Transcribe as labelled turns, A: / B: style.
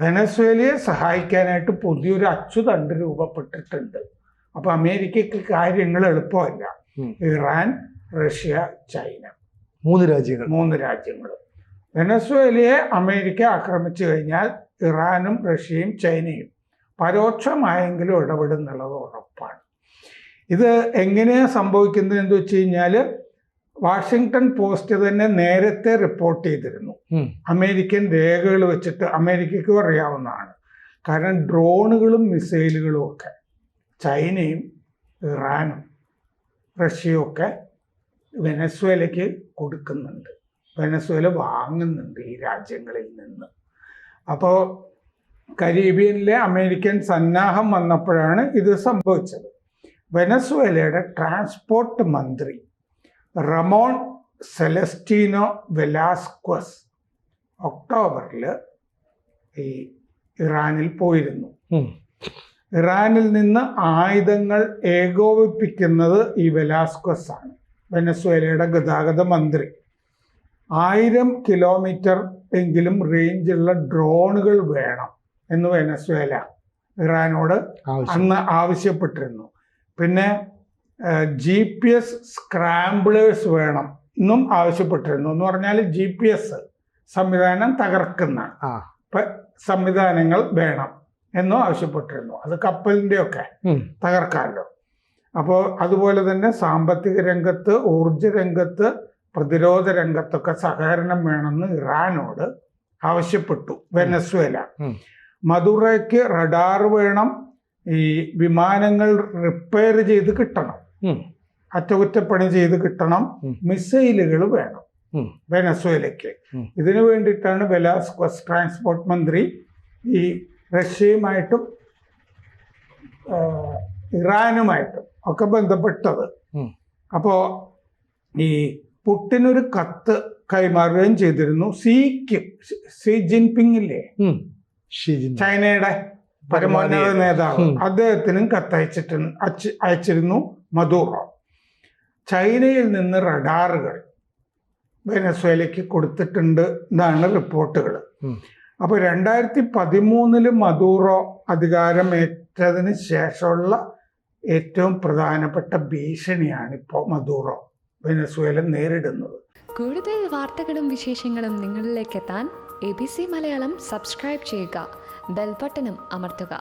A: വെനസ്വേലയെ സഹായിക്കാനായിട്ട് പുതിയൊരു അച്ചുതണ്ട് രൂപപ്പെട്ടിട്ടുണ്ട്. അപ്പോൾ അമേരിക്കയ്ക്ക് കാര്യങ്ങൾ എളുപ്പമല്ല. ഇറാൻ, റഷ്യ, ചൈന, മൂന്ന് രാജ്യങ്ങൾ. വെനസ്വേലയെ അമേരിക്ക ആക്രമിച്ചു കഴിഞ്ഞാൽ ഇറാനും റഷ്യയും ചൈനയും പരോക്ഷമായെങ്കിലും ഇടപെടുന്നുള്ളത് ഉറപ്പാണ്. ഇത് എങ്ങനെയാണ് സംഭവിക്കുന്നത് എന്ന് വെച്ച് കഴിഞ്ഞാൽ വാഷിങ്ടൺ പോസ്റ്റ് തന്നെ നേരത്തെ റിപ്പോർട്ട് ചെയ്തിരുന്നു. അമേരിക്കൻ രേഖകൾ വെച്ചിട്ട് അമേരിക്കയ്ക്കും അറിയാവുന്നതാണ്. കാരണം ഡ്രോണുകളും മിസൈലുകളും ഒക്കെ ചൈനയും ഇറാനും റഷ്യയും ഒക്കെ വെനസ്വേലയ്ക്ക് കൊടുക്കുന്നുണ്ട്. വെനസ്വേല വാങ്ങുന്നുണ്ട് ഈ രാജ്യങ്ങളിൽ നിന്ന്. അപ്പോൾ കരീബിയനിലെ അമേരിക്കൻ സന്നാഹം വന്നപ്പോഴാണ് ഇത് സംഭവിച്ചത്. വെനസ്വേലയുടെ ട്രാൻസ്പോർട്ട് മന്ത്രി റമോൺ സെലസ്റ്റീനോ വെലാസ്ക്വസ് ഒക്ടോബറിൽ ഈ ഇറാനിൽ പോയിരുന്നു. ഇറാനിൽ നിന്ന് ആയുധങ്ങൾ ഏകോപിപ്പിക്കുന്നത് ഈ വെലാസ്ക്വസ് ആണ്, വെനസ്വേലയുടെ ഗതാഗത മന്ത്രി. 1000 കിലോമീറ്റർ എങ്കിലും റേഞ്ചുള്ള ഡ്രോണുകൾ വേണം എന്ന് വെനസ്വേല ഇറാനോട് അന്ന് ആവശ്യപ്പെട്ടിരുന്നു. പിന്നെ GPS സ്ക്രാമ്പിളേഴ്സ് വേണം എന്നും ആവശ്യപ്പെട്ടിരുന്നു. എന്ന് പറഞ്ഞാൽ GPS സംവിധാനം തകർക്കുന്ന സംവിധാനങ്ങൾ വേണം എന്നും ആവശ്യപ്പെട്ടിരുന്നു. അത് കപ്പലിൻ്റെയൊക്കെ തകർക്കാമല്ലോ. അപ്പോൾ അതുപോലെ തന്നെ സാമ്പത്തിക രംഗത്ത്, ഊർജ രംഗത്ത്, പ്രതിരോധ രംഗത്തൊക്കെ സഹകരണം വേണമെന്ന് ഇറാനോട് ആവശ്യപ്പെട്ടു വെനസ്വേല. മദുറയ്ക്ക് റഡാർ വേണം, ഈ വിമാനങ്ങൾ റിപ്പയർ ചെയ്ത് കിട്ടണം, അറ്റകുറ്റപ്പണി ചെയ്ത് കിട്ടണം, മിസൈലുകൾ വേണം വെനസ്വേലയ്ക്ക്. ഇതിനു വേണ്ടിയിട്ടാണ് വെലാസ്ക്വസ് ട്രാൻസ്പോർട്ട് മന്ത്രി ഈ റഷ്യയുമായിട്ടും ഇറാനുമായിട്ടും ഒക്കെ ബന്ധപ്പെട്ടത്. അപ്പോൾ ഈ പുട്ടിനൊരു കത്ത് കൈമാറുകയും ചെയ്തിരുന്നു. ഷി ജിൻപിങ്ങില്ലേ, ചൈനയുടെ പരമോന്നത നേതാവ്, അദ്ദേഹത്തിനും അയച്ചിരുന്നു മദൂറോ. ചൈനയിൽ നിന്ന് റഡാറുകൾ വെനസ്വേലയ്ക്ക് കൊടുത്തിട്ടുണ്ട് എന്നാണ് റിപ്പോർട്ടുകൾ. അപ്പോൾ 2013 മദൂറോ അധികാരമേറ്റതിന് ശേഷമുള്ള ഏറ്റവും പ്രധാനപ്പെട്ട ഭീഷണിയാണ് ഇപ്പോൾ മദൂറോ വെനസ്വേല നേരിടുന്നത്.
B: കൂടുതൽ വാർത്തകളും വിശേഷങ്ങളും നിങ്ങളിലേക്ക് എത്താൻ ABC മലയാളം സബ്സ്ക്രൈബ് ചെയ്യുക, ബെൽ ബട്ടണും അമർത്തുക.